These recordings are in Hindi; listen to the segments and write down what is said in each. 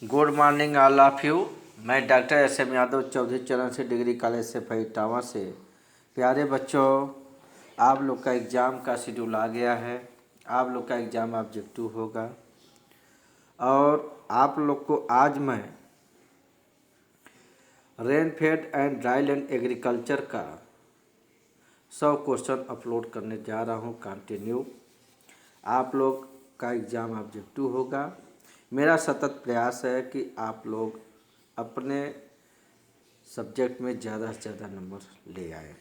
Good morning all of you. मैं डॉक्टर एस.एम. यादव चौधरी चरण सिंह डिग्री कॉलेज से इटावा से। प्यारे बच्चों, आप लोग का एग्ज़ाम का शेड्यूल आ गया है। आप लोग का एग्ज़ाम ऑब्जेक्टिव होगा और आप लोग को आज मैं रेनफेड एंड ड्राईलैंड एग्रीकल्चर का 100 क्वेश्चन अपलोड करने जा रहा हूँ कंटिन्यू। आप लोग का एग्ज़ाम ऑब्जेक्टिव होगा। मेरा सतत प्रयास है कि आप लोग अपने सब्जेक्ट में ज़्यादा से ज़्यादा नंबर ले आए।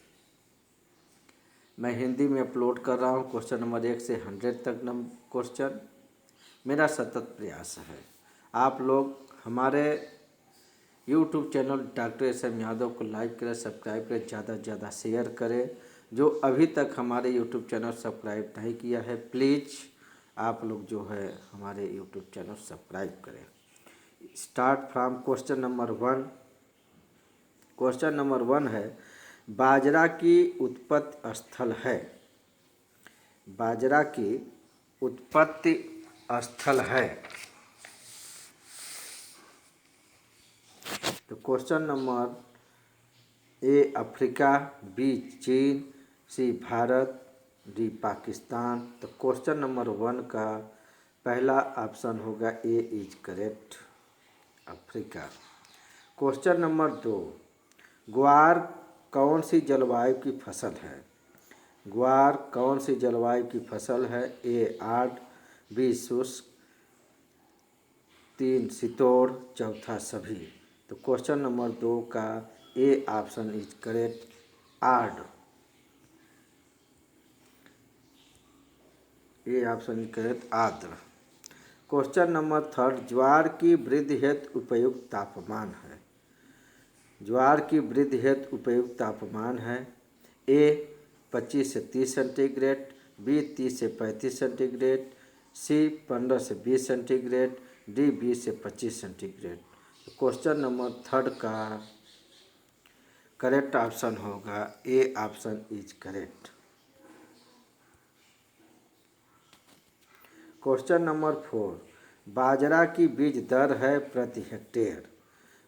मैं हिंदी में अपलोड कर रहा हूँ क्वेश्चन नंबर 1 से 100 तक क्वेश्चन। मेरा सतत प्रयास है आप लोग हमारे YouTube channel doctor SM. Yadav को लाइक करें, सब्सक्राइब करें, ज़्यादा से ज़्यादा शेयर करें। जो अभी तक हमारे यूट्यूब चैनल सब्सक्राइब नहीं किया है, प्लीज़ आप लोग जो है हमारे यूट्यूब चैनल सब्सक्राइब करें। Start from question number 1। Question number 1 है, बाजरा की उत्पत्ति स्थल है। बाजरा की उत्पत्ति स्थल है। तो question number A Africa, B चीन, सी भारत, डी पाकिस्तान। तो क्वेश्चन नंबर 1 का पहला ऑप्शन होगा A is correct, Africa. Question number 2, ग्वार कौन सी जलवायु की फसल है। ग्वार कौन सी जलवायु की फसल है। ए आर्द्र, बी शुष्क, 3 शीतोष्ण, चौथा सभी। तो क्वेश्चन नंबर 2 का ए ऑप्शन इज करेक्ट, आर्द्र। ए ऑप्शन इज करेक्ट, आर्द्र। क्वेश्चन नंबर 3, ज्वार की वृद्धि हेतु उपयुक्त तापमान है। ज्वार की वृद्धि हेतु उपयुक्त तापमान है। ए 25 से 30 सेंटीग्रेड, बी 30 से 35 सेंटीग्रेड, सी 15 से 20 सेंटीग्रेड, डी 20 से 25 सेंटीग्रेड। क्वेश्चन नंबर 3 का करेक्ट ऑप्शन होगा ए option is correct. Question number 4, बाजरा की बीज दर है प्रति हेक्टेयर।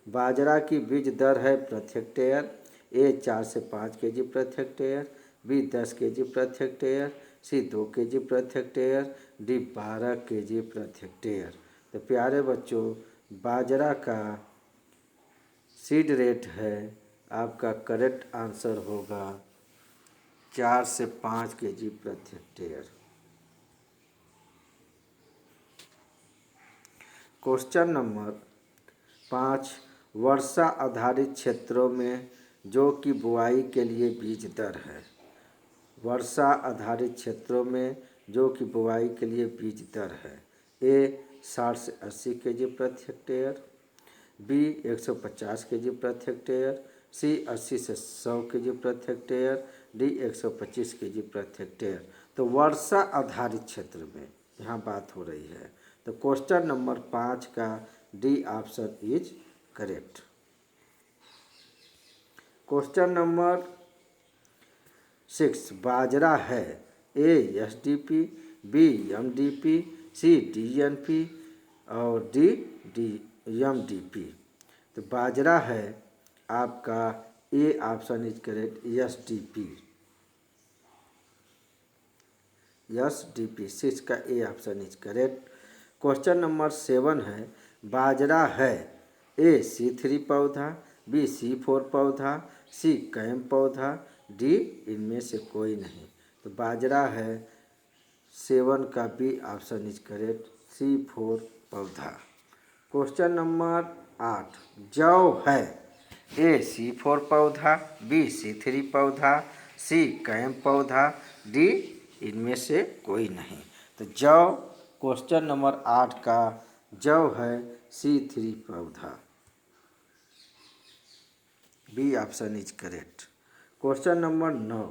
बाजरा की बीज दर है प्रति हेक्टेयर। ए 4 से 5 केजी प्रति हेक्टेयर, बी 10 केजी प्रति हेक्टेयर, सी 2 केजी प्रति हेक्टेयर, डी 12 केजी प्रति हेक्टेयर। तो प्यारे बच्चों, बाजरा का सीड रेट है, आपका करेक्ट आंसर होगा 4 से 5 केजी प्रति हेक्टेयर। क्वेश्चन नंबर 5, वर्षा आधारित क्षेत्रों में जौ की बुआई के लिए बीज दर है। वर्षा आधारित क्षेत्रों में जौ की बुआई के लिए बीज दर है। ए 60 से 80 केजी प्रति हेक्टेयर, बी 150 केजी प्रति हेक्टेयर, सी 80 से 100 केजी प्रति हेक्टेयर, डी 125 केजी प्रति हेक्टेयर। तो वर्षा आधारित क्षेत्र में यहाँ बात हो रही है। तो क्वेश्चन नंबर 5 का D option is correct. Question number 6, बाजरा है। ए एसडीपी, बी एमडीपी, सी डीएनपी और डी एमडीपी। तो बाजरा है आपका ए option is correct, SDP. SDP 6 का A option is correct. Question number 7 है, बाजरा है। ए C3 पौधा, बी C4 पौधा, सी कैम पौधा, डी इनमें से कोई नहीं। तो बाजरा है 7 का B option is correct, C4 पौधा। क्वेश्चन नंबर 8, जौ है। ए C4 पौधा, बी C3 पौधा, सी कैम पौधा, डी इनमें से कोई नहीं। तो जौ क्वेश्चन नंबर 8 का जौ है C3 पौधा, B option is correct. Question number 9,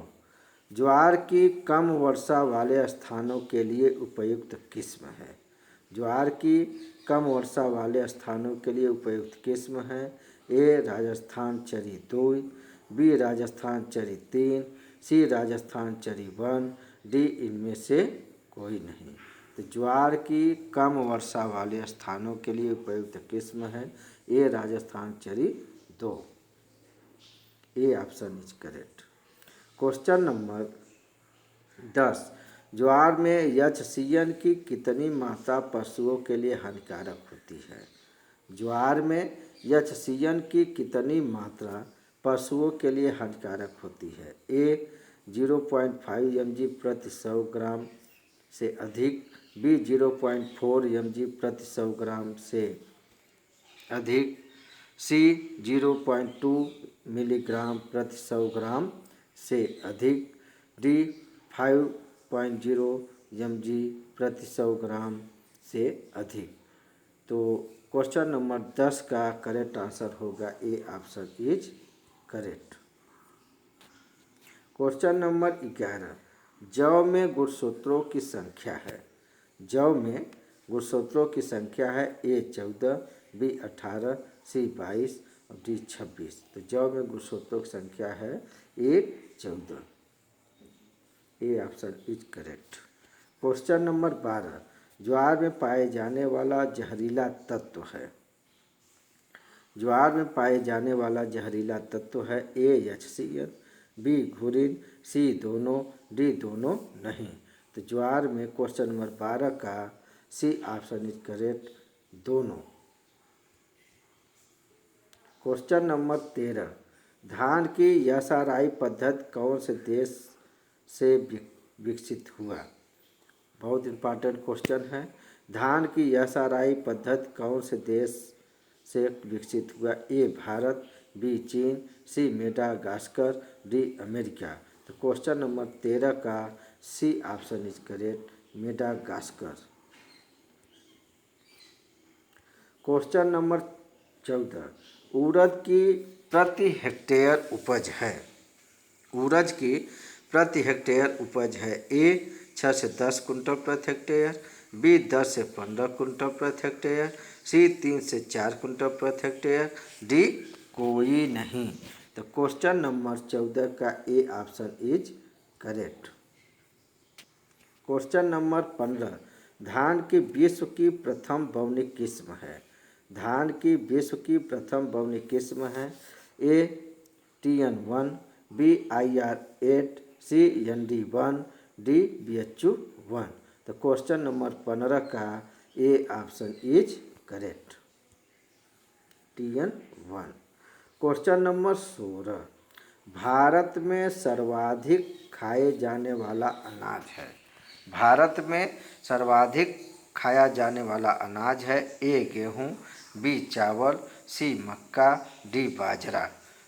ज्वार की कम वर्षा वाले स्थानों के लिए उपयुक्त किस्म है। ज्वार की कम वर्षा वाले स्थानों के लिए उपयुक्त किस्म है। ए राजस्थान चरी 2, बी राजस्थान चरी 3, सी राजस्थान चरी 1, डी इनमें से कोई नहीं। तो ज्वार की कम वर्षा वाले स्थानों के लिए उपयुक्त किस्म है ए राजस्थान चरी 2। ए option is correct. Question number 10, ज्वार में HCN की कितनी मात्रा पशुओं के लिए हानिकारक होती है? ज्वार में HCN की कितनी मात्रा पशुओं के लिए हानिकारक होती है? ए 0.5 mg प्रति 100 ग्राम से अधिक, बी 0.4 mg प्रति 100 ग्राम से अधिक, सी 0.2 मिलीग्राम प्रति 100 ग्राम से अधिक, डी 5.0 mg प्रति 100 ग्राम से अधिक। तो क्वेश्चन नंबर 10 का करेक्ट आंसर होगा ए option is correct. Question number 11, जौ में गुणसूत्रों की संख्या है। जौ में गुणसूत्रों की संख्या है ए 14, बी 18, सी 22 और डी 26। तो जौ में गुणसूत्रों की संख्या है ए 14। ए option is correct. Question number 12, ज्वार में पाए जाने वाला जहरीला तत्व है। ज्वार में पाए जाने वाला जहरीला तत्व है ए HCN, बी घुरिन, सी दोनों, डी दोनों नहीं। तो ज्वार में क्वेश्चन नंबर 12 का सी ऑप्शन इज करेक्ट, दोनों। क्वेश्चन नंबर 13, धान की SRI पद्धति कौन से देश से विकसित हुआ? बहुत इंपॉर्टेंट क्वेश्चन है। धान की SRI पद्धति कौन से देश से विकसित हुआ? ए भारत, बी चीन, सी मेडागास्कर, डी अमेरिका। तो क्वेश्चन नंबर 13 का C option is correct, Madagascar. Question number 14, उड़द की प्रति हेक्टेयर उपज है। उड़द की प्रति हेक्टेयर उपज है ए 6 से 10 कुंटल प्रति हेक्टेयर, बी 10 से 15 कुंटल प्रति हेक्टेयर, सी 3 से 4 कुंटल प्रति हेक्टेयर, डी कोई नहीं। तो क्वेश्चन नंबर 14 का A option is correct. Question number 15, धान की विश्व की प्रथम बवनी किस्म है। धान की विश्व की प्रथम बवनी किस्म है ए TN1, बी IR8, सी ND1, डी BHU1। तो क्वेश्चन नंबर 15 का A option is correct, TN1। Question number 16, Bharat में सर्वाधिक खाए जाने वाला अनाज है। भारत में सर्वाधिक खाया जाने वाला अनाज है ए गेहूँ, बी चावल, सी मक्का, डी बाजरा।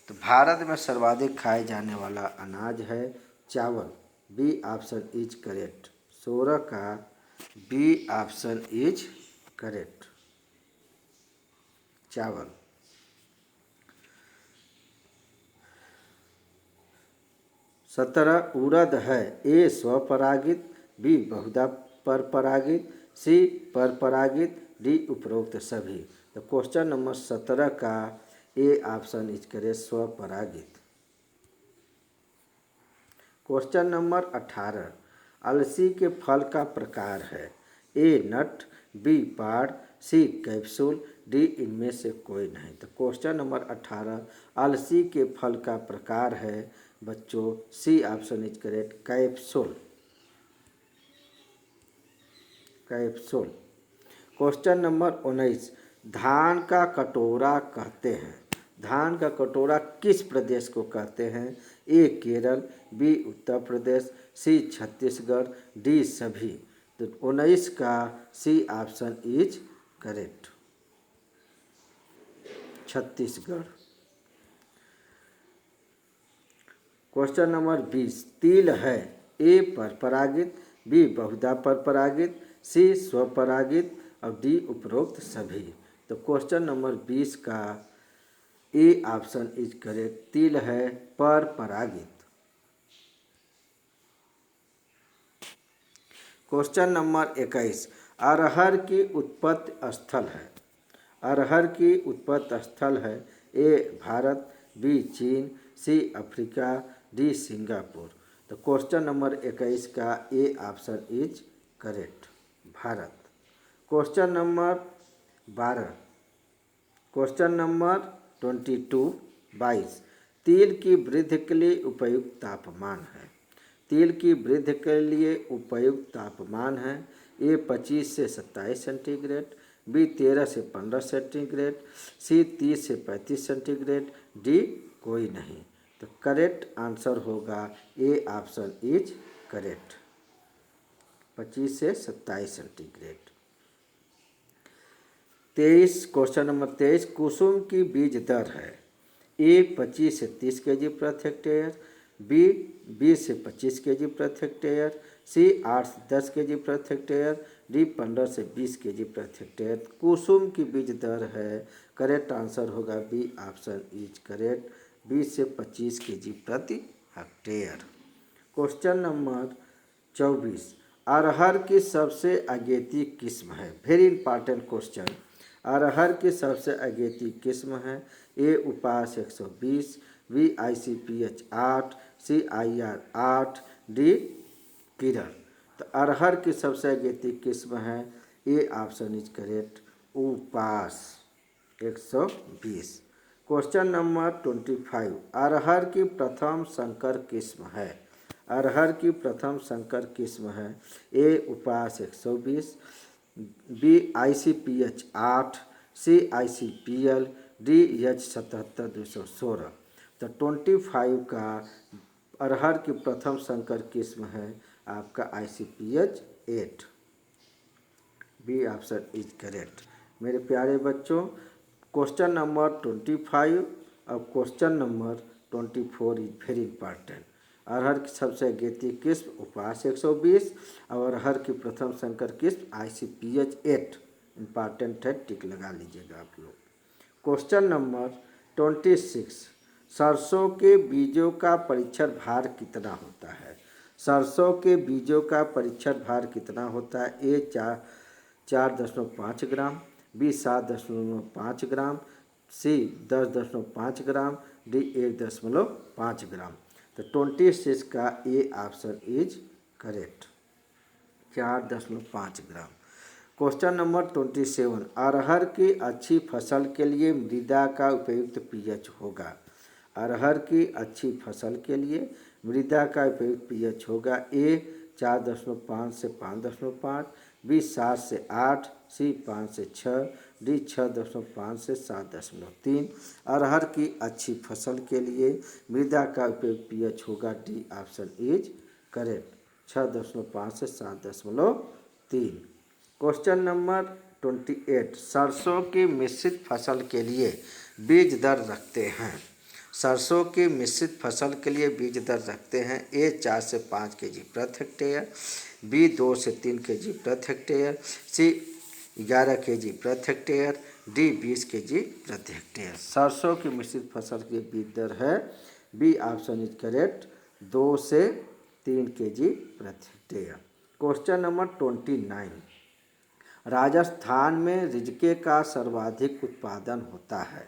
तो भारत में सर्वाधिक खाए जाने वाला अनाज है चावल, बी ऑप्शन इज करेक्ट। 16 का बी ऑप्शन इज करेक्ट, चावल। 17 उड़द है ए स्वपरागित, बी बहुधा परपरागित, सी परपरागित, डी उपरोक्त सभी। तो क्वेश्चन नंबर 17 का ए ऑप्शन इज करेक्ट, स्वपरागित। क्वेश्चन नंबर 18, अलसी के फल का प्रकार है ए नट, बी पाड़, सी कैप्सूल, डी इनमें से कोई नहीं। तो क्वेश्चन नंबर 18, अलसी के फल का प्रकार है बच्चों C option is correct, capsule, capsule. Question number 19, धान का कटोरा कहते हैं। धान का कटोरा किस प्रदेश को कहते हैं? A Kerala, B Uttar Pradesh, C Chhattisgarh, D सभी। तो 19 का C option is correct, Chhattisgarh. Question number 20, तिल है ए परपरागित, बी बहुधा परपरागित, सी स्वपरागित और डी उपरोक्त सभी। तो क्वेश्चन नंबर 20 का ए ऑप्शन इज करेक्ट, तिल है परपरागित। क्वेश्चन नंबर 21, अरहर की उत्पत्ति स्थल है। अरहर की उत्पत्ति स्थल है ए भारत, बी चीन, सी अफ्रीका, डी सिंगापुर। तो क्वेश्चन नंबर 21 का A option is correct, Bharat. Question number 12, question number 22 तिल की वृद्धि के लिए उपयुक्त तापमान है। तिल की वृद्धि के लिए उपयुक्त तापमान है ए 25 से 27 सेंटीग्रेड, बी 13 से 15 सेंटीग्रेड, सी 30 से 35 सेंटीग्रेड, डी कोई नहीं। तो करेक्ट आंसर होगा ए ऑप्शन इज करेक्ट, 25 से 27 सेंटीग्रेड। 23, क्वेश्चन नंबर 23 कुसुम की बीज दर है ए 25 से 30 केजी प्रति हेक्टेयर, बी 20 से 25 केजी प्रति हेक्टेयर, सी 8 से 10 केजी प्रति हेक्टेयर, डी 15 से 20 केजी प्रति हेक्टेयर। कुसुम की बीज दर है, करेक्ट आंसर होगा बी ऑप्शन इज करेक्ट, 20 से 25 केजी प्रति हेक्टेयर। क्वेश्चन नंबर 24 अरहर की सबसे अगेती किस्म है। Very important question. अरहर की सबसे अगेती किस्म है ए उपास 120, बी ICPH 8, सी IR 8, डी किरण। तो अरहर की सबसे अगेती किस्म है ए ऑप्शन इज करेक्ट उपास 120। क्वेश्चन नंबर 25 अरहर की प्रथम संकर किस्म है। अरहर की प्रथम संकर किस्म है ए उपास 120, बी ICPH 8, सी ICPL, डी H 77-216। तो 25 का अरहर की प्रथम संकर किस्म है आपका ICPH 8, B option is correct. मेरे प्यारे बच्चों क्वेश्चन नंबर 25 और question number 24 is very important. अरहर की सबसे अगेती किस्म उपास 120 और अरहर की प्रथम संकर किस्म ICPH 8 इंपॉर्टेंट है, टिक लगा लीजिएगा आप लोग। क्वेश्चन नंबर 26 सरसों के बीजों का परीक्षण भार कितना होता है। सरसों के बीजों का परीक्षण भार कितना होता है ए 4.5 ग्राम, बी 7.5 ग्राम, सी 10.5 ग्राम, डी 1.5 ग्राम। तो 26 का A option is correct, 4.5 gram. Question number 27 अरहर की अच्छी फसल के लिए मृदा का उपयुक्त pH होगा। अरहर की अच्छी फसल के लिए मृदा का उपयुक्त pH होगा ए 4.5 से 5.5, बी 7 से 8, सी 5 से 6, डी 6.5 से 7.3। अरहर की अच्छी फसल के लिए मृदा का उपयुक्त pH होगा डी ऑप्शन इज करेक्ट, 6.5 से 7.3। क्वेश्चन नंबर 28 सरसों की मिश्रित फसल के लिए बीज दर रखते हैं। सरसों की मिश्रित फसल के लिए बीज दर रखते हैं ए 4 से 5 केजी प्रति हेक्टेयर, बी 2 से 3 केजी प्रति हेक्टेयर, सी 11 केजी प्रति हेक्टेयर, डी 20 केजी प्रति हेक्टेयर। सरसों की मिश्रित फसल की बीज दर है बी ऑप्शन इज करेक्ट 2 से 3 केजी प्रति हेक्टेयर। क्वेश्चन नंबर 29 राजस्थान में रिजके का सर्वाधिक उत्पादन होता है।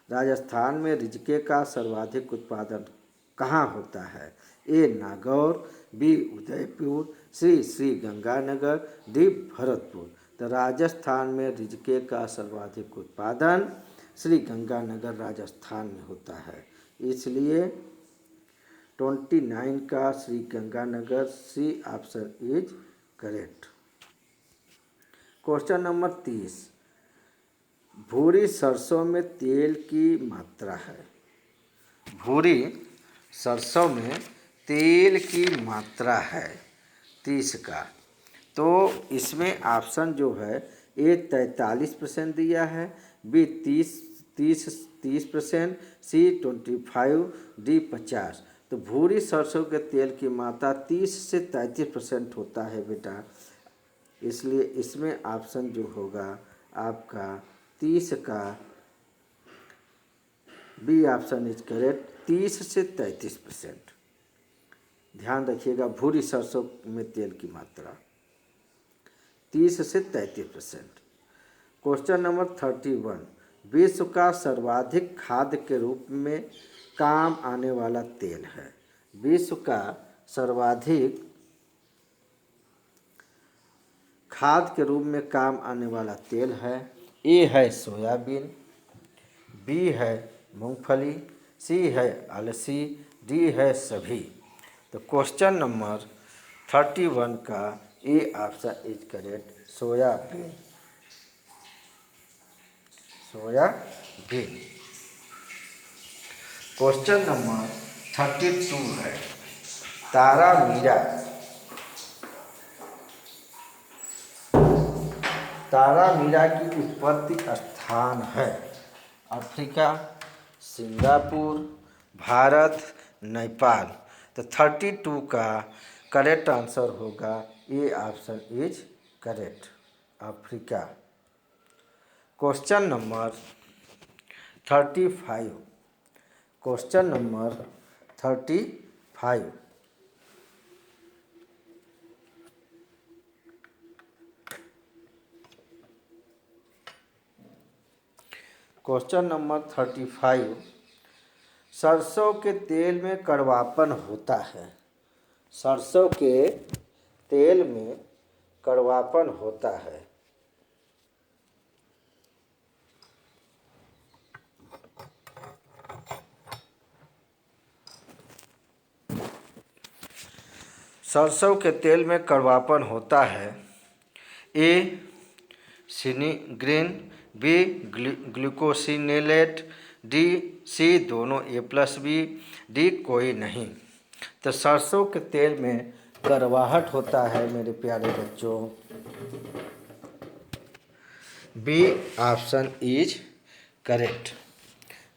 राजस्थान में रिजके का सर्वाधिक उत्पादन कहाँ होता है ए नागौर, बी उदयपुर, सी गंगानगर, डी भरतपुर। तो राजस्थान में रिजके का सर्वाधिक उत्पादन श्री गंगानगर राजस्थान में होता है, इसलिए 29 का Shri Ganganagar C option is correct. Question number 30 भूरी सरसों में तेल की मात्रा है। भूरी सरसों में तेल की मात्रा है 30 का, तो इसमें ऑप्शन जो है ए 43% दिया है, बी 30%, सी 25, डी 50। तो भूरी सरसों के तेल की मात्रा 30 से 33% होता है बेटा, इसलिए इसमें ऑप्शन जो होगा आपका 30 का बी ऑप्शन इज करेक्ट, 30 से 33%। ध्यान रखिएगा भूरी सरसों में तेल की मात्रा 30 से 33%। क्वेश्चन नंबर 31 विश्व का सर्वाधिक खाद्य के रूप में काम आने वाला तेल है। विश्व का सर्वाधिक खाद के रूप में काम आने वाला तेल है। ए है सोयाबीन, बी है मूंगफली, सी है अलसी, डी है सभी। तो क्वेश्चन नंबर 31 का A option is correct, soybean. Soybean. Question number 32 है, तारा मीरा। तारा मीरा की उत्पत्ति स्थान है अफ्रीका, सिंगापुर, भारत, नेपाल। तो 32 का करेक्ट आंसर होगा ए option is correct, Africa. Question number 35। Question number 35। Question number 35। सरसों के तेल में कड़वापन होता है। सरसों के तेल में कड़वापन होता है। सरसों के तेल में कड़वापन होता है। ए सिनिग्रीन, बी ग्लूकोसिनेलेट, डी सी दोनों A+B, डी कोई नहीं। तो सरसों के तेल में कड़वाहट होता है मेरे प्यारे बच्चों। B option is correct,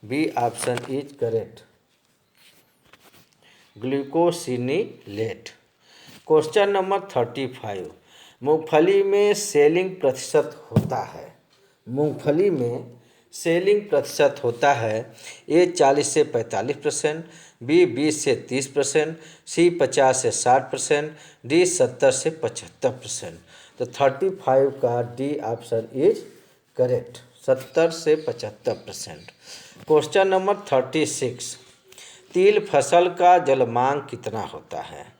B option is correct, glucosinolate. Question number 35। मूंगफली में सेलिंग प्रतिशत होता है। मूंगफली में सेलिंग प्रतिशत होता है। ए 40 से 45%, बी 20 से 30%, सी 50 से 60%, डी 70 से 75%। तो 35 का डी ऑप्शन इज करेक्ट, 70 से 75%। Question number 36। तिल फसल का जलमांग कितना होता है।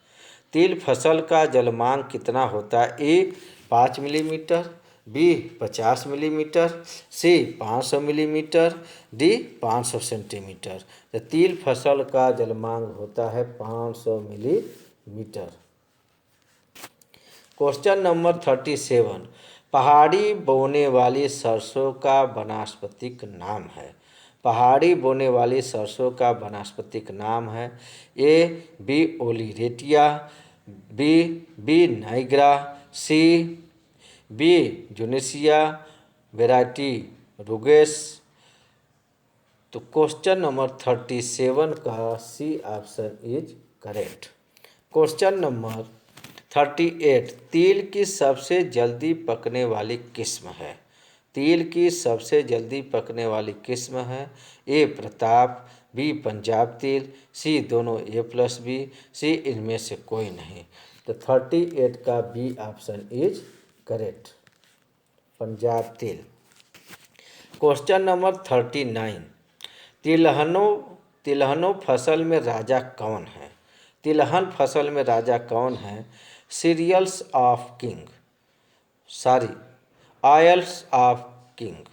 तिल फसल का जलमांग कितना होता है। ए 5 मिलीमीटर, बी 50 मिलीमीटर, सी 500 मिलीमीटर, डी 500 सेंटीमीटर। तो तिल फसल का जलमांग होता है 500 मिलीमीटर। Question number 37। पहाड़ी बोने वाली सरसों का वानस्पतिक नाम है। पहाड़ी बोने वाली सरसों का वानस्पतिक नाम है। A B oleracea, B nigra, C B juncea, variety rugosa. तो क्वेश्चन नंबर 37 का C option is correct. Question number 38। तिल की सबसे जल्दी पकने वाली किस्म है। तिल की सबसे जल्दी पकने वाली किस्म है। ए प्रताप, बी पंजाब तिल, सी दोनों A+B, सी इनमें से कोई नहीं। तो 38 का B option is correct, Punjab तिल। Question number 39। तिलहनों फसल में राजा कौन है। तिलहन फसल में राजा कौन है। Cereals of king, sorry oils of king.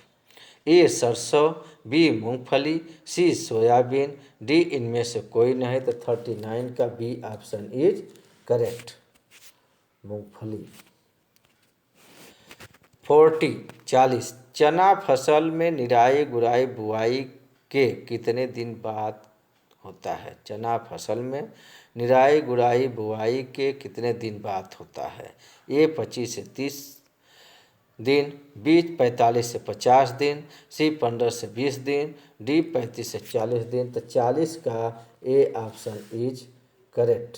A सरसों, बी मूंगफली, सी सोयाबीन, डी इनमें से कोई नहीं। तो 39 का बी ऑप्शन इज करेक्ट, मूंगफली। 40। चना फसल में निराई गुड़ाई बुआई के कितने दिन बाद होता है। चना फसल में निराई गुड़ाई बुआई के कितने दिन बाद होता है। ए 25 से 30 दिन, बी 45 से 50 दिन, सी 15 से 20 दिन, डी 35 से 40 दिन। तो 40 का ए ऑप्शन इज करेक्ट,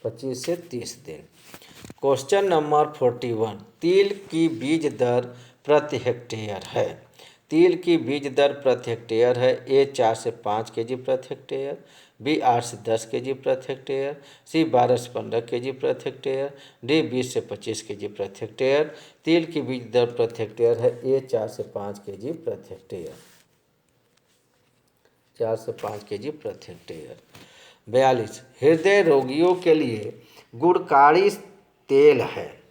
25 से 30 दिन। Question number 41। तिल की बीज दर प्रति हेक्टेयर है। तिल की बीज दर प्रति हेक्टेयर है। ए 4 से 5 केजी प्रति हेक्टेयर, बी 8 से 10 केजी प्रति हेक्टेयर, सी 12 से 15 केजी प्रति हेक्टेयर, डी 20 से 25 केजी प्रति हेक्टेयर। तिल की बीज दर प्रति हेक्टेयर है। ए 4 से 5 केजी प्रति हेक्टेयर, 4 से 5 केजी प्रति हेक्टेयर। 42। हृदय रोगियों के लिए गुणकारी तेल है।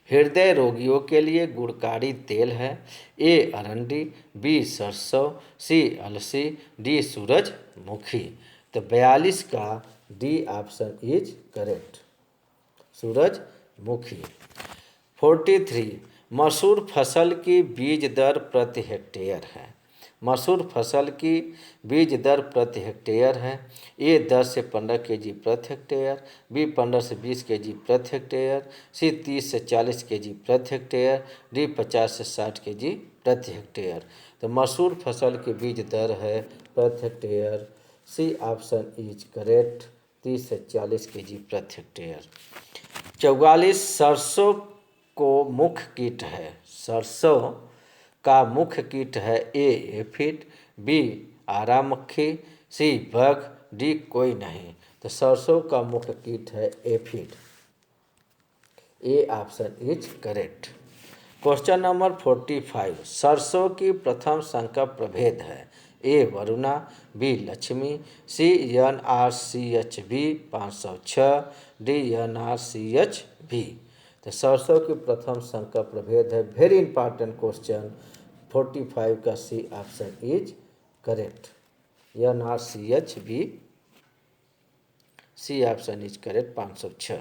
हृदय रोगियों के लिए गुणकारी तेल है। ए अरंडी, बी सरसों, सी अलसी, डी सूरजमुखी। तो 42 का डी ऑप्शन इज करेक्ट, सूरजमुखी। 43 मसूर फसल की बीज दर प्रति हेक्टेयर है। मसूर फसल की बीज दर प्रति हेक्टेयर है। ए 10 से 15 केजी प्रति हेक्टेयर, बी 15 से 20 केजी प्रति हेक्टेयर, सी 30 से 40 केजी प्रति हेक्टेयर, डी 50 से 60 केजी प्रति हेक्टेयर। तो मसूर फसल की बीज दर है प्रति hectare, C option is correct, 30 से 40 केजी प्रति हेक्टेयर। 44 सरसों को मुख्य कीट है। सरसों का मुख्य कीट है। ए एफिड, बी आरा मक्खी, सी बग, डी कोई नहीं। तो सरसों का मुख्य कीट है aphid, A option is correct. Question number 45 सरसों की प्रथम संकर प्रभेद है। ए वरुणा, बी लक्ष्मी, सी NRCHB 506, डी NRCHB। तो सरसों की प्रथम संकर प्रभेद है। वेरी इंपॉर्टेंट क्वेश्चन, 45 का C option is correct, NRCHB, C option is correct 506।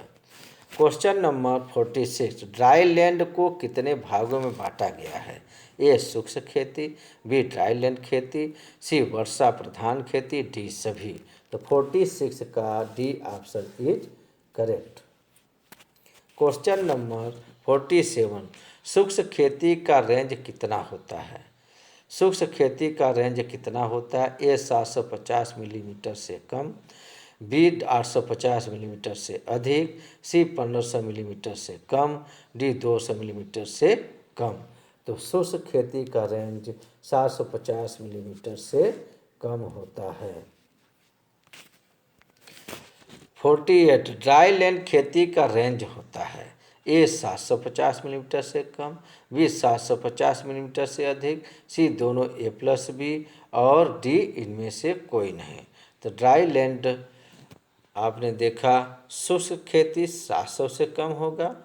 Question number 46 dry land को कितने भागों में बांटा गया है। ए शुष्क खेती, बी ड्राई लैंड खेती, सी वर्षा प्रधान खेती, डी सभी। तो 46 का D option is correct. Question number 47 शुष्क खेती का रेंज कितना होता है। शुष्क खेती का रेंज कितना होता है। ए 750 मिलीमीटर से कम, बी 850 मिलीमीटर से अधिक, सी 1500 मिलीमीटर से कम, डी 200 मिलीमीटर से कम। तो शुष्क खेती का रेंज 750 मिलीमीटर से कम होता है। 48 ड्राई लैंड खेती का रेंज होता है। ए 750 मिलीमीटर से कम, बी 750 मिलीमीटर से अधिक, सी दोनों A+B और डी इनमें से कोई नहीं। तो ड्राई लैंड आपने देखा शुष्क खेती 700 से कम होगा,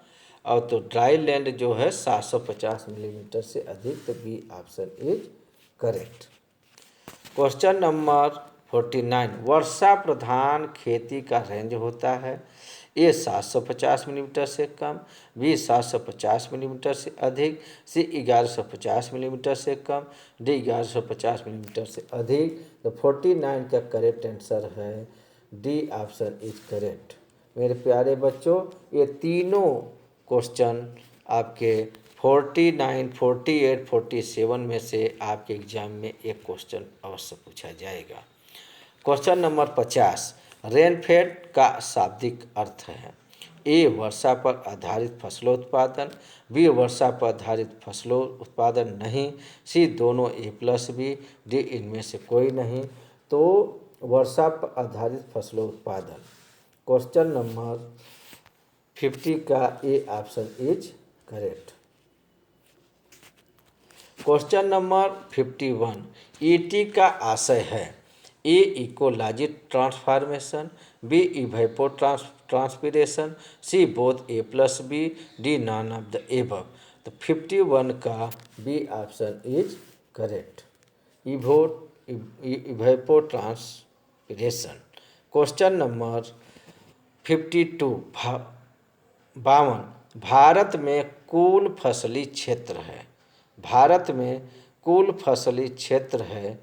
और तो ड्राई लैंड जो है 750 मिलीमीटर से अधिक, तो B option is correct. Question number 49 वर्षा प्रधान खेती का रेंज होता है। ए 750 मिलीमीटर से कम, बी 750 मिलीमीटर से अधिक, सी 1150 मिलीमीटर से कम, डी 1150 मिलीमीटर से अधिक। तो 49 का करेक्ट आंसर है डी ऑप्शन इज करेक्ट। मेरे प्यारे बच्चों, ये तीनों क्वेश्चन आपके 49, 48, 47 में से आपके एग्जाम में एक क्वेश्चन अवश्य पूछा जाएगा। क्वेश्चन नंबर 50 रेनफेड का शाब्दिक अर्थ है। ए वर्षा पर आधारित फसलोत्पादन, बी वर्षा पर आधारित फसलों उत्पादन नहीं, सी दोनों A+B, डी इनमें से कोई नहीं। तो वर्षा पर आधारित फसलों उत्पादन। क्वेश्चन नंबर 50 का A option is correct. Question number 51 ET का आशय है। A ecology transformation, B evapotranspiration, C both A+B, D none of the above. तो 51 का B option is correct, evapotranspiration. Question number 52 भारत में कुल फसली क्षेत्र है। भारत में कुल फसली क्षेत्र है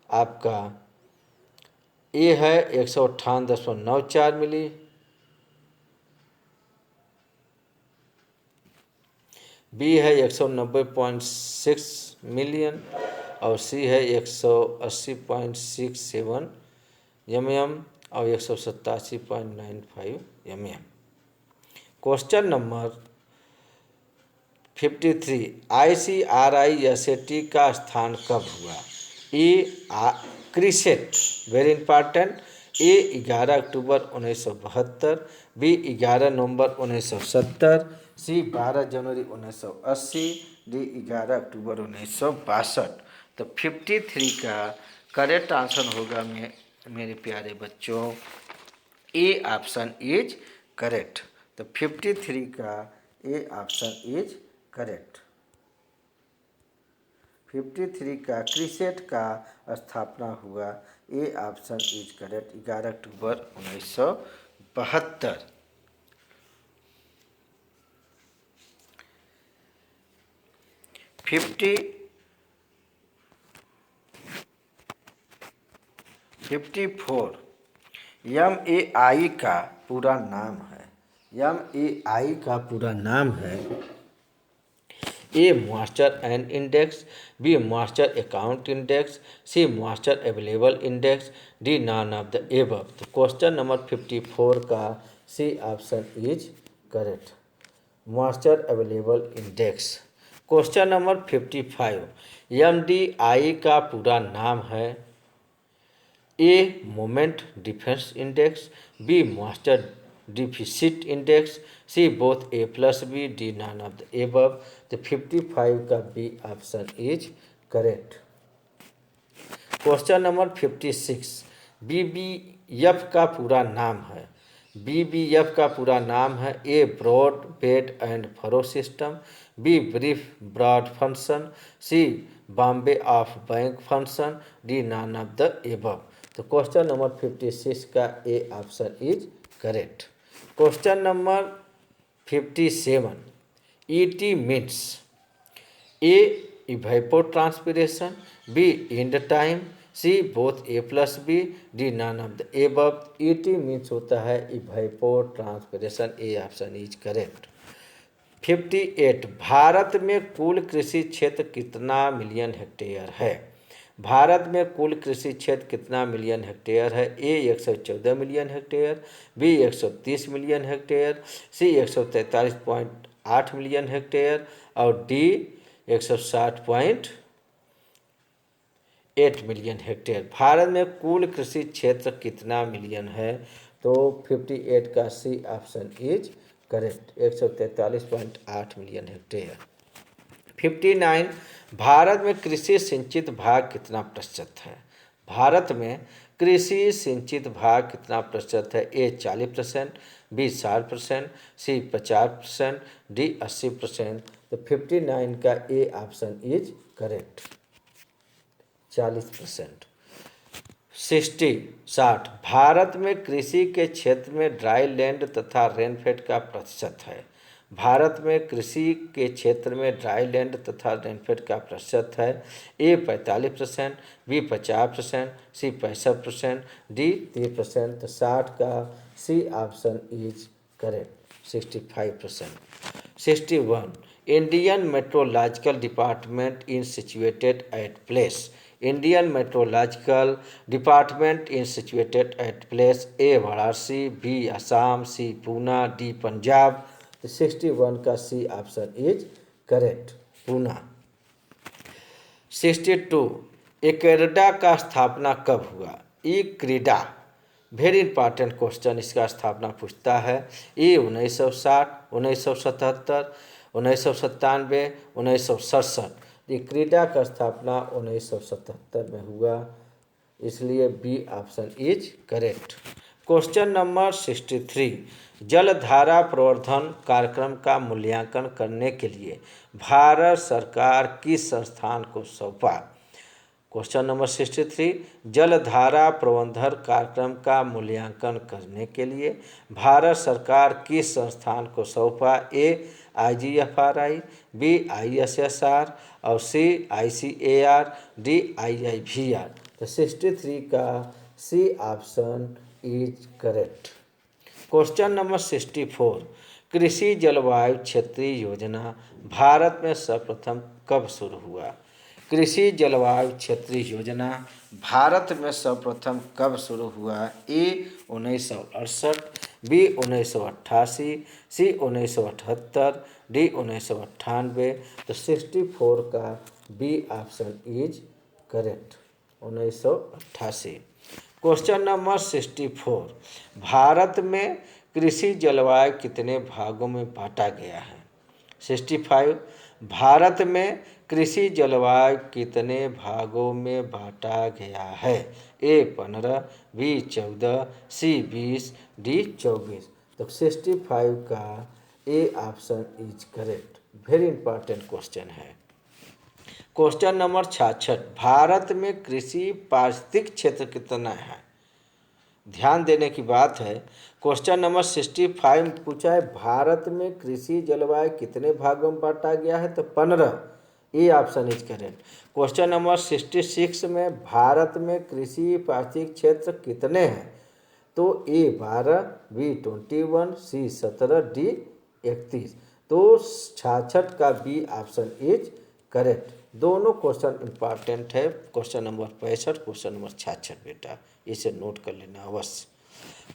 आपका, ए है 158.94 मिली, बी है 190.6 मिलियन और सी है 180.67 mm और 187.95 mm। क्वेश्चन नंबर 53 ICRISAT का स्थान कब हुआ। ए क्रिसेट, वेरी इंपॉर्टेंट, ए 11 अक्टूबर 1972, बी 11 नवंबर 1970, सी 12 जनवरी 1980, डी 11 अक्टूबर 1962। तो 53 का करेक्ट आंसर होगा मेरे प्यारे बच्चों, ए ऑप्शन इज करेक्ट, तो 53 का ए ऑप्शन इज करेक्ट। 53 का क्रिसेट का स्थापना हुआ, ए option is correct, 11 October 1972। 54 MAI का पूरा नाम है। MAI का पूरा नाम है A master and index, B master account index, C master available index, D none of the above. तो क्वेश्चन नंबर 54 का C option is correct, master available index. Question number 55 MDI का पूरा नाम है A moment defence index, B master deficit index, C both A plus B, D none of the above. तो 55 का B option is correct. Question number 56 BBF का पूरा नाम है। BBF का पूरा नाम है A broad bed and furrow system, B brief broad function, C Bombay of bank function, D none of the above. तो क्वेश्चन नंबर 56 का A option is correct. Question number 57 ET means A evapotranspiration, B and time, C both A plus B, D none of the above. ET means होता है evapotranspiration, A option is correct. 58 Bharat में कुल कृषि क्षेत्र कितना मिलियन हेक्टेयर है। भारत में कुल कृषि क्षेत्र कितना मिलियन हेक्टेयर है। A 114 million hectare, B 130 million hectare, C 143.8 million hectare और डी 160.8 मिलियन हेक्टेयर। भारत में कुल कृषि क्षेत्र कितना मिलियन है। तो 58 का C option is correct, 143.8 million hectare. 59 Bharat में कृषि सिंचित भाग कितना प्रतिशत है। भारत में कृषि सिंचित भाग कितना प्रतिशत है। ए 40%, बी 60%, सी 50%, डी 80%। तो 59 का A option is correct, 40%। 60 Bharat में कृषि के क्षेत्र में ड्राई लैंड तथा रेनफेड का प्रतिशत है। भारत में कृषि के क्षेत्र में ड्राई लैंड तथा रेनफेड का प्रतिशत है। A 45%, B 50%, C 65%, D 30%। तो 60 का C option is correct, 65%। 61 Indian meteorological department is situated at place. Indian meteorological department is situated at place. A Varanasi, B Assam, C Poona, D Punjab. 61 का C option is correct, Poona. 62 इक्रीडा का स्थापना कब हुआ। इक्रीडा वेरी इंपॉर्टेंट क्वेश्चन, इसका स्थापना पूछता है। ए 1960, 1977, 1997, 1967। इक्रीडा का स्थापना 1977 में हुआ, इसलिए B option is correct. Question number 63 जलधारा प्रवर्धन कार्यक्रम का मूल्यांकन करने के लिए भारत सरकार किस संस्थान को सौंपा। क्वेश्चन नंबर 63 जलधारा प्रबंधन कार्यक्रम का मूल्यांकन करने के लिए भारत सरकार किस संस्थान को सौंपा। ए IGFRI, बी ISSR और सी ICAR, डी IIVR। तो 63 का C option is correct. Question number 64 कृषि जलवायु क्षेत्रीय योजना भारत में सर्वप्रथम कब शुरू हुआ। कृषि जलवायु क्षेत्रीय योजना भारत में सर्वप्रथम कब शुरू हुआ। A 1968, B 1988, C 1978, D 1998। तो 64 का B option is correct, 1988। Question number 64 Bharat में कृषि जलवायु कितने भागों में बांटा गया है। 65 भारत में कृषि जलवायु कितने भागों में बांटा गया है। ए 15, बी 14, सी 20, डी 24। तो 65 का A option is correct. Very important question है। क्वेश्चन नंबर 66, भारत में कृषि पारिस्थितिक क्षेत्र कितना है? ध्यान देने की बात है। क्वेश्चन नंबर 65 पूछा है भारत में कृषि जलवायु कितने भागों में बांटा गया है? तो 15, ए option is correct. Question number 66 में भारत में कृषि पारिस्थितिक क्षेत्र कितने हैं? तो ए 12, बी 21, सी 17, डी 31। तो 66 का बी ऑप्शन इज करेक्ट। दोनों क्वेश्चन इंपॉर्टेंट है। क्वेश्चन नंबर 65, क्वेश्चन नंबर 66 बेटा, इसे नोट कर लेना अवश्य।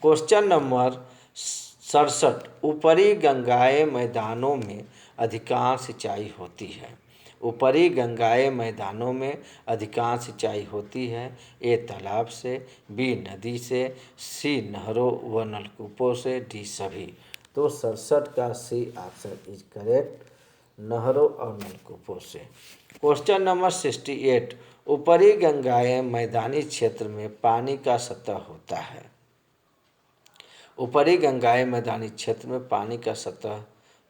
क्वेश्चन नंबर 67, ऊपरी गंगाएं मैदानों में अधिकांश सिंचाई होती है। ऊपरी गंगाएं मैदानों में अधिकांश सिंचाई होती है। ए तालाब से, बी नदी से, सी नहरों व नलकूपों से, डी सभी। तो 67 का सी ऑप्शन इज करेक्ट, नहरों और नलकूपों से। क्वेश्चन नंबर 68, ऊपरी गंगाएं मैदानी क्षेत्र में पानी का सतह होता है। ऊपरी गंगाएं मैदानी क्षेत्र में पानी का सतह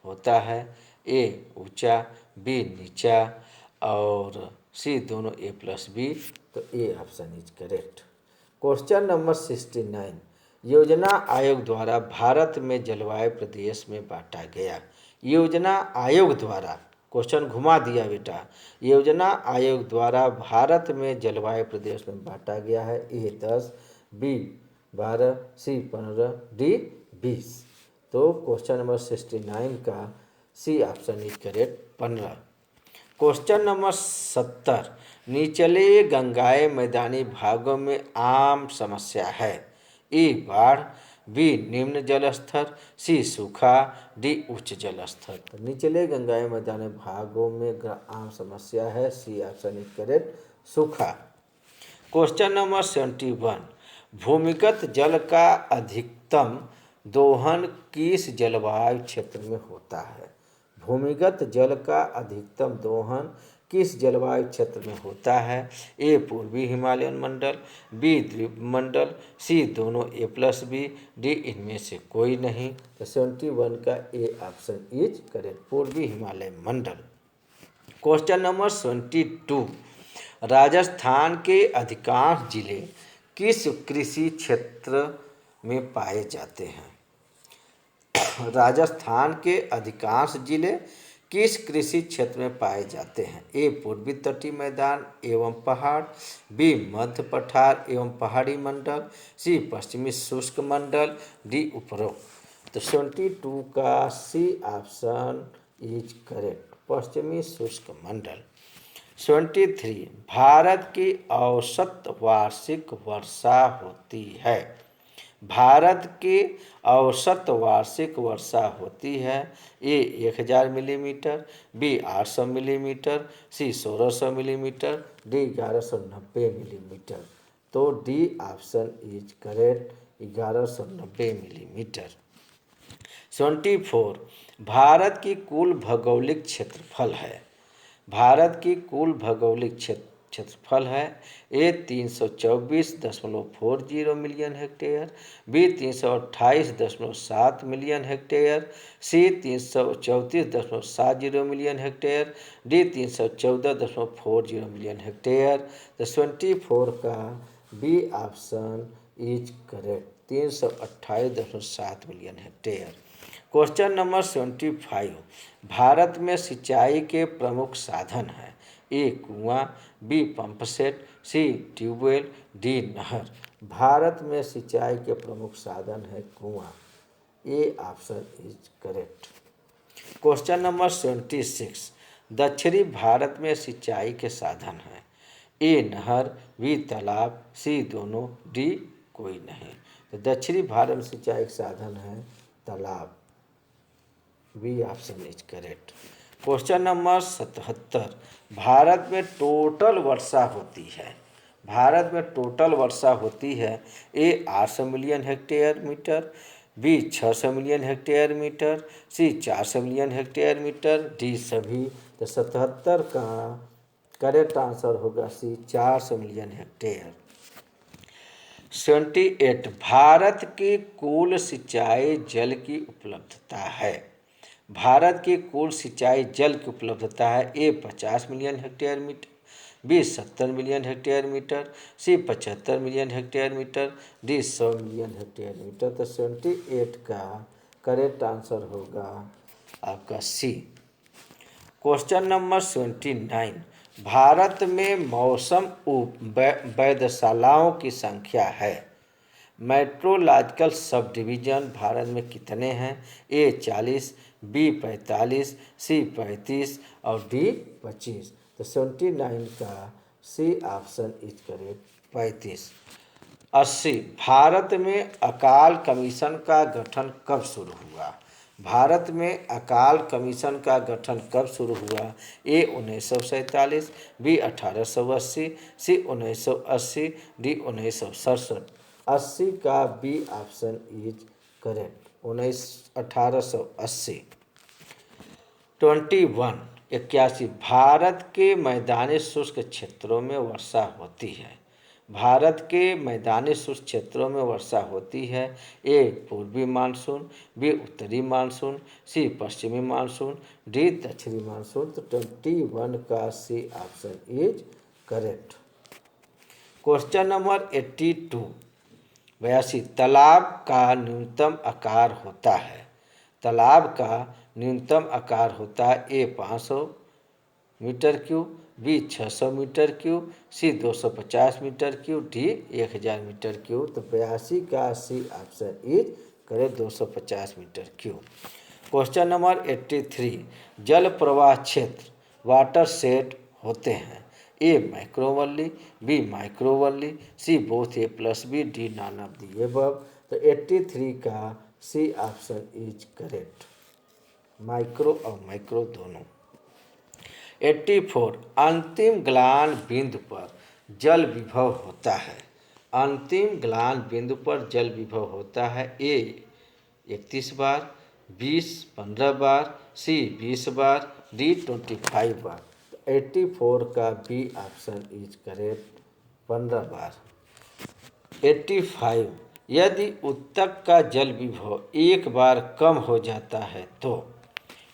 होता है। ए ऊंचा, बी नीचा और सी दोनों ए प्लस बी। तो ए option is correct. Question number 69, योजना आयोग द्वारा भारत में जलवायु प्रदेश में बांटा गया। योजना आयोग द्वारा, क्वेश्चन घुमा दिया बेटा, योजना आयोग द्वारा भारत में जलवायु प्रदेश में बांटा गया है। A 10, B 12, C 15, D 20। तो क्वेश्चन नंबर 69 का C option is correct, 15। Question number 70, निचले गंगाएं मैदानी भागों में आम समस्या है। ए बाढ़, बी निम्न जल स्तर, सी सूखा, डी उच्च जल स्तर। तो निचले गंगाएं मैदानी भागों में आम समस्या है। सी ऑप्शन इज करेक्ट, सूखा। क्वेश्चन नंबर 71, भूमिगत जल का अधिकतम दोहन किस जलवायु क्षेत्र में होता है? भूमिगत जल का अधिकतम दोहन किस जलवायु क्षेत्र में होता है? ए पूर्वी हिमालयन मंडल, बी द्वीप मंडल, सी दोनों ए प्लस बी, डी इनमें से कोई नहीं। तो 71 का ए ऑप्शन इज करेक्ट, पूर्वी हिमालय मंडल। क्वेश्चन नंबर 72, राजस्थान के अधिकांश जिले किस कृषि क्षेत्र में पाए जाते हैं? राजस्थान के अधिकांश जिले किस कृषि क्षेत्र में पाए जाते हैं? ए पूर्वी तटीय मैदान एवं पहाड़, बी मध्य पठार एवं पहाड़ी मंडल, सी पश्चिमी शुष्क मंडल, डी उपरोक्त। तो 72 का सी ऑप्शन इज करेक्ट, पश्चिमी शुष्क मंडल। 73, भारत की औसत वार्षिक वर्षा होती है। भारत की औसत वार्षिक वर्षा होती है। ए 1000 मिलीमीटर, बी 800 मिलीमीटर, सी 1600 मिलीमीटर, डी 1190 मिलीमीटर। तो D option is correct, 1190 millimetre. 74, Bharat की कुल भौगोलिक क्षेत्रफल है। भारत की कुल भौगोलिक क्षेत्रफल है। A 324.40 million hectare, B 328.7 million hectare, C 334.70 million hectare, D 314.40 million hectare. तो 24 का B option is correct, 328.7 million hectare. Question number 75, भारत में सिंचाई के प्रमुख साधन हैं। ए कुआं, B pump set, C tubewell, D नहर। भारत में सिंचाई के प्रमुख साधन है कुआं। A option is correct. Question number 76, दक्षिणी भारत में सिंचाई के साधन हैं। ए नहर, बी तालाब, सी दोनों, डी कोई नहीं। तो दक्षिणी भारत में सिंचाई के साधन है तालाब, B option is correct. Question number 77, Bharat में टोटल वर्षा होती है। भारत में टोटल वर्षा होती है। A 800 million hectare metre, B 600 million hectare metre, C 400 million hectare metre, D सभी। तो 77 का करेक्ट आंसर होगा सी, 400 मिलियन हेक्टेयर। 78 भारत की कुल सिंचाई जल की उपलब्धता है। भारत की कुल सिंचाई जल की उपलब्धता है। A 50 million hectare metre, B 70 million hectare metre, C 75 million hectare metre, D 100 million hectare metre. तो 78 का करेक्ट आंसर होगा आपका सी। क्वेश्चन नंबर 29, भारत में मौसम वेधशालाओं की संख्या है। मेट्रोलॉजिकल सब डिवीज़न भारत में कितने हैं? ए 40, बी 45, सी 35 और डी 25। तो 79 का C option is correct 35। 80 Bharat में अकाल कमीशन का गठन कब शुरू हुआ? भारत में अकाल कमीशन का गठन कब शुरू हुआ? ए 1947, बी 1880, सी 1980, डी 1967। 80 का B option is correct 1880। 21 Bharat के मैदानी शुष्क क्षेत्रों में वर्षा होती है। भारत के मैदानी शुष्क क्षेत्रों में वर्षा होती है। ए पूर्वी मानसून, बी उत्तरी मानसून, सी पश्चिमी मानसून, डी दक्षिणी मानसून। तो 21 का C option is correct. Question number 82 तालाब का न्यूनतम आकार होता है। तालाब का न्यूनतम आकार होता है। A 500 metre cube, B 600 metre cube, C 250 metre cube, D 1000 metre cube. तो 82 का C option is correct 250 metre cube. Question number 83 जल प्रवाह क्षेत्र वाटर सेट होते हैं। ए माइक्रोवल्ली, बी माइक्रोवल्ली, C both A plus B, D none of the above. तो 83 का C option is correct, micro और माइक्रो दोनों। 84 अंतिम ग्लान बिंदु पर जल विभव होता है। अंतिम ग्लान बिंदु पर जल विभव होता है। ए 31 बार, 15 बार, सी 20 बार, डी 25 बार। 84 का बी ऑप्शन इज करेक्ट 15 बार। 85 यदि उत्तक का जल विभव एक बार कम हो जाता है तो?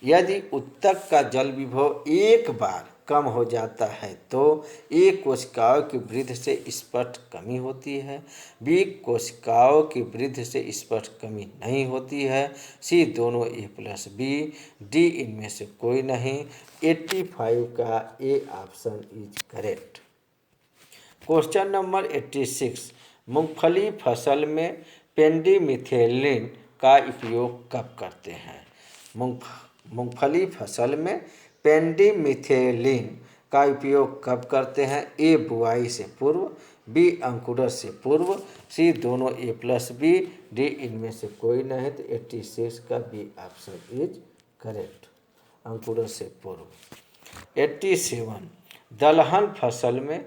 यदि उत्तक का जल विभव एक बार कम हो जाता है तो ए कोशिकाओं की वृद्धि से स्पष्ट कमी होती है, बी कोशिकाओं की वृद्धि से स्पष्ट कमी नहीं होती है, सी दोनों ए प्लस बी, डी इनमें से कोई नहीं। 85 का A option is correct. Question number 86 मूंगफली फसल में पेंडिमिथेलिन का उपयोग कब करते हैं? मूंगफली फसल में पेंडिमिथेलिन का उपयोग कब करते हैं? ए बुआई से पूर्व, बी अंकुरण से पूर्व, सी दोनों ए प्लस बी, डी इनमें से कोई नहीं। तो 86 का बी ऑप्शन इज करेक्ट, अंकुरण से पूर्व। 87 दलहन फसल में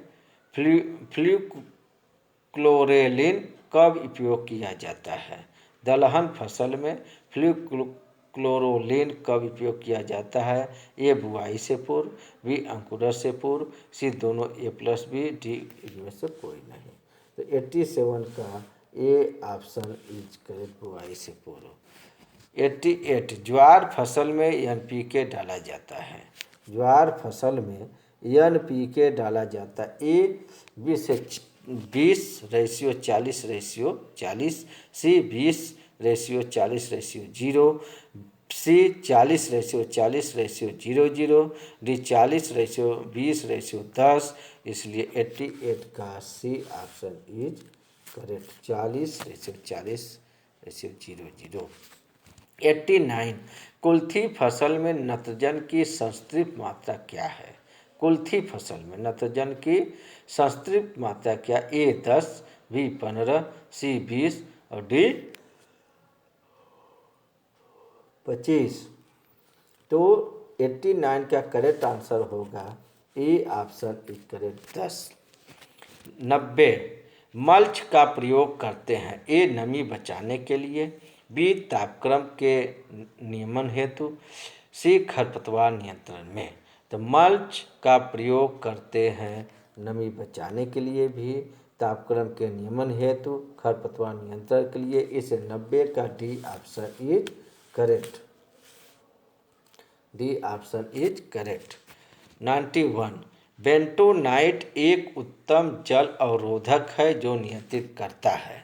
फ्लूक्लोरेलिन कब उपयोग किया जाता है? दलहन फसल में फ्लूक्लोरोलिन कब उपयोग किया जाता है? ए बुआई से पूर्व, बी अंकुरण से पूर्व, सी दोनों ए प्लस बी, डी इनमें से कोई नहीं। तो 87 का ए ऑप्शन इज करेक्ट, बुआई से पूर्व। 88 ज्वार फसल में एनपीके डाला जाता है। ज्वार फसल में एनपीके डाला जाता है। ए 20:40:40, सी 20:40:0, सी 40:40:00, डी 40:20:10। इसलिए 88 का सी ऑप्शन इज करेक्ट, 40:40:00। 89 कुल्थी फसल में नत्रजन की संस्तृप्त मात्रा क्या है? कुल्थी फसल में नत्रजन की संस्तृप्त मात्रा क्या? ए 10, बी 15, सी 20 और डी 25। तो 89 का करेक्ट आंसर होगा ए ऑप्शन इज करेक्ट 10। 90 मल्च का प्रयोग करते हैं। ए नमी बचाने के लिए, बी तापक्रम के नियमन हेतु, सी खरपतवार नियंत्रण में। तो मल्च का प्रयोग करते हैं नमी बचाने के लिए भी, तापक्रम के नियमन हेतु, खरपतवार नियंत्रण के लिए। इसे 90 का D option is correct. D option is correct. 91 bentonite एक उत्तम जल अवरोधक है जो नियंत्रित करता है।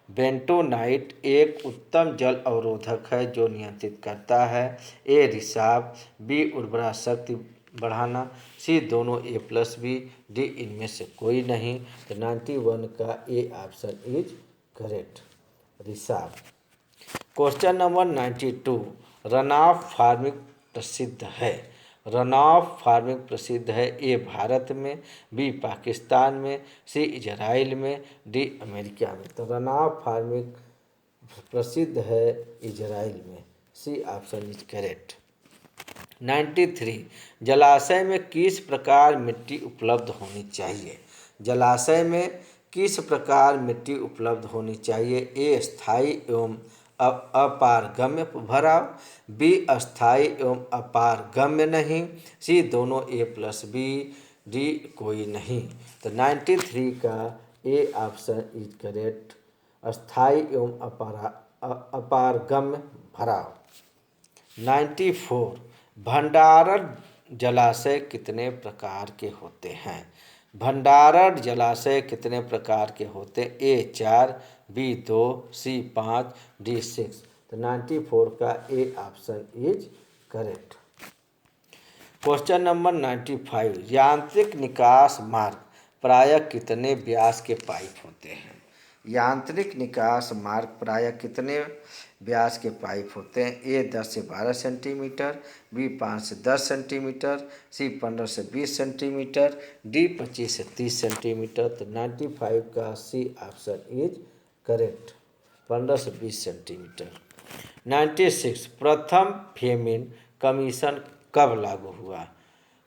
बेंटोनाइट एक उत्तम जल अवरोधक है जो नियंत्रित करता है। ए रिसाव, बी उर्वरा शक्ति बढ़ाना, सी दोनों ए प्लस बी, डी इनमें से कोई नहीं। तो 91 का ए ऑप्शन इज करेक्ट, रिसाव। Question number 92 run of farming प्रसिद्ध है। रन ऑफ फार्मिंग प्रसिद्ध है। ए भारत में, बी पाकिस्तान में, सी इजराइल में, डी अमेरिका में। तो रन ऑफ फार्मिंग प्रसिद्ध है इजराइल में। सी ऑप्शन इज करेक्ट। 93 जलाशय में किस प्रकार मिट्टी उपलब्ध होनी चाहिए। जलाशय में किस प्रकार मिट्टी उपलब्ध होनी चाहिए। ए स्थायी एवं अपारगम्य भराव, बी अस्थायी एवं अपारगम्य नहीं, सी दोनों ए प्लस बी, डी कोई नहीं। तो 93 का ए ऑप्शन इज करेक्ट, अस्थायी एवं अपारगम्य भराव। 94 भंडारण जलाशय कितने प्रकार के होते हैं। भंडारण जलाशय कितने प्रकार के होते हैं। ए 4, बी 2, सी 5, डी 6। तो 94 का A option is correct. Question number 95 यांत्रिक निकास मार्ग प्रायः कितने व्यास के पाइप होते हैं। यांत्रिक निकास मार्ग प्रायः कितने व्यास के पाइप होते हैं। ए 10 से 12 सेंटीमीटर, बी 5 से 10 सेंटीमीटर, सी 15 से 20 सेंटीमीटर, डी 25 से 30 सेंटीमीटर। तो 95 का सी ऑप्शन इज करेक्ट, 15 से 20 सेंटीमीटर। 96 प्रथम फेमिन कमीशन कब लागू हुआ।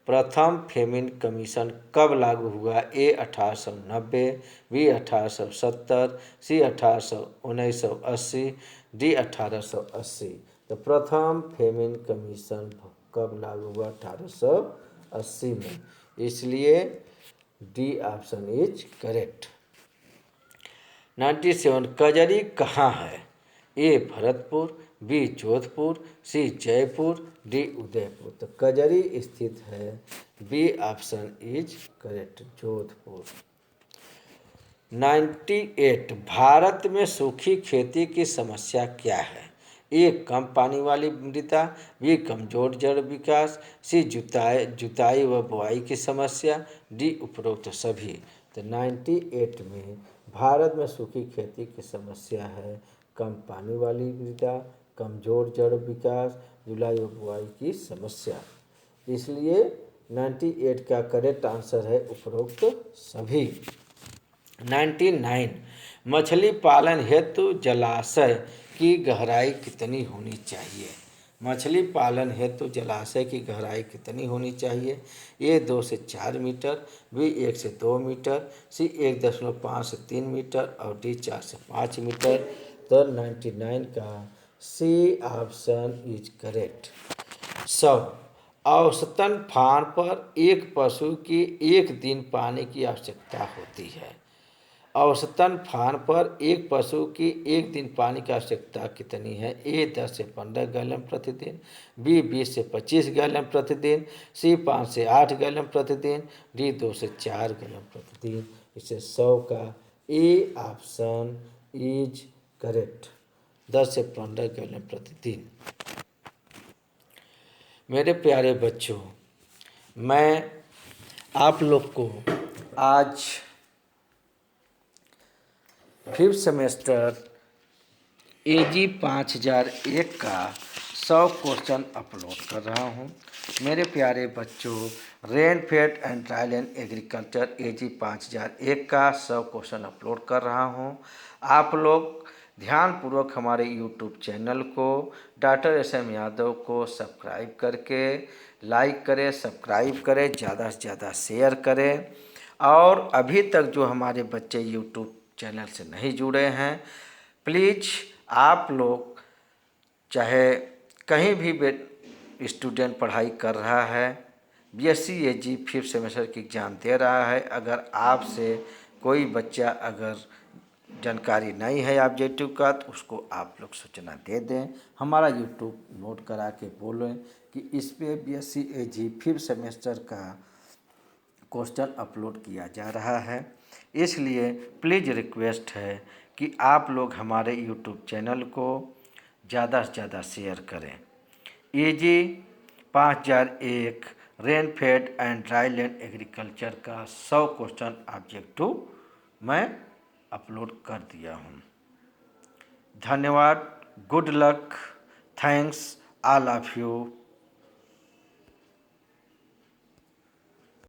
प्रथम फेमिन कमीशन कब लागू हुआ। ए 1890, बी 1870, सी 1980, डी 1880। तो प्रथम फेमिन कमीशन कब लागू हुआ। 1880 में, इसलिए डी ऑप्शन इज करेक्ट। 97 कजरी कहाँ है। A Bharatpur, B Jodhpur, C Jaipur, D Udaipur. तो कजरी स्थित है, B option is correct, Jodhpur. 98 Bharat में सूखी खेती की समस्या क्या है। ए कम पानी वाली मृदा, बी कमजोर जड़ विकास, सी जुताई व बुआई की समस्या, डी उपरोक्त सभी। तो 98 में भारत में सूखी खेती की समस्या है, कम पानी वाली मृदा, कमजोर जड़ विकास, जुलाई व बुआई की समस्या। इसलिए 98 का करेक्ट आंसर है उपरोक्त सभी। 99 मछली पालन हेतु जलाशय की गहराई कितनी होनी चाहिए। मछली पालन हेतु जलाशय की गहराई कितनी होनी चाहिए। ए 2 से 4 मीटर, बी 1 से 2 मीटर, सी 1.5 से 3 मीटर और डी 4 से 5 मीटर। तो 99 का सी ऑप्शन इज करेक्ट। 100 औसतन फार्म पर एक पशु की एक दिन पानी की आवश्यकता होती है। औसतन फार्म पर एक पशु की एक दिन पानी की आवश्यकता कितनी है। ए 10 से 15 गैलन प्रतिदिन, बी 20 से 25 गैलन प्रतिदिन, सी 5 से 8 गैलन प्रतिदिन, डी 2 से 4 गैलन प्रतिदिन। इसे 100 का ए ऑप्शन इज करेक्ट, 10 से 15 गैलन प्रतिदिन। मेरे प्यारे बच्चों, मैं आप लोग को आज 5th सेमेस्टर AG 5001 का 100 क्वेश्चन अपलोड कर रहा हूं। मेरे प्यारे बच्चों, rainfed and trial and agriculture AG 5001 का 100 क्वेश्चन अपलोड कर रहा हूं। आप लोग ध्यानपूर्वक हमारे YouTube चैनल को डॉक्टर SM यादव को सब्सक्राइब करके लाइक करें, सब्सक्राइब करें, ज़्यादा से ज़्यादा शेयर करें। और अभी तक जो हमारे बच्चे YouTube चैनल से नहीं जुड़े हैं, प्लीज़ आप लोग, चाहे कहीं भी स्टूडेंट पढ़ाई कर रहा है, BSc AG 5th सेमेस्टर की एग्ज़ाम दे रहा है, अगर आपसे कोई बच्चा अगर जानकारी नहीं है ऑब्जेक्टिव का तो उसको आप लोग सूचना दे दें। हमारा यूट्यूब नोट करा के बोलें कि इस पे BSc AG 5th सेमेस्टर का क्वेश्चन अपलोड किया जा रहा है। इसलिए प्लीज़ रिक्वेस्ट है कि आप लोग हमारे यूट्यूब चैनल को ज़्यादा से ज़्यादा शेयर करें। AG 5001 rainfed and dryland agriculture का 100 क्वेश्चन ऑब्जेक्टिव मैं अपलोड कर दिया हूँ। धन्यवाद, good luck, thanks all of you.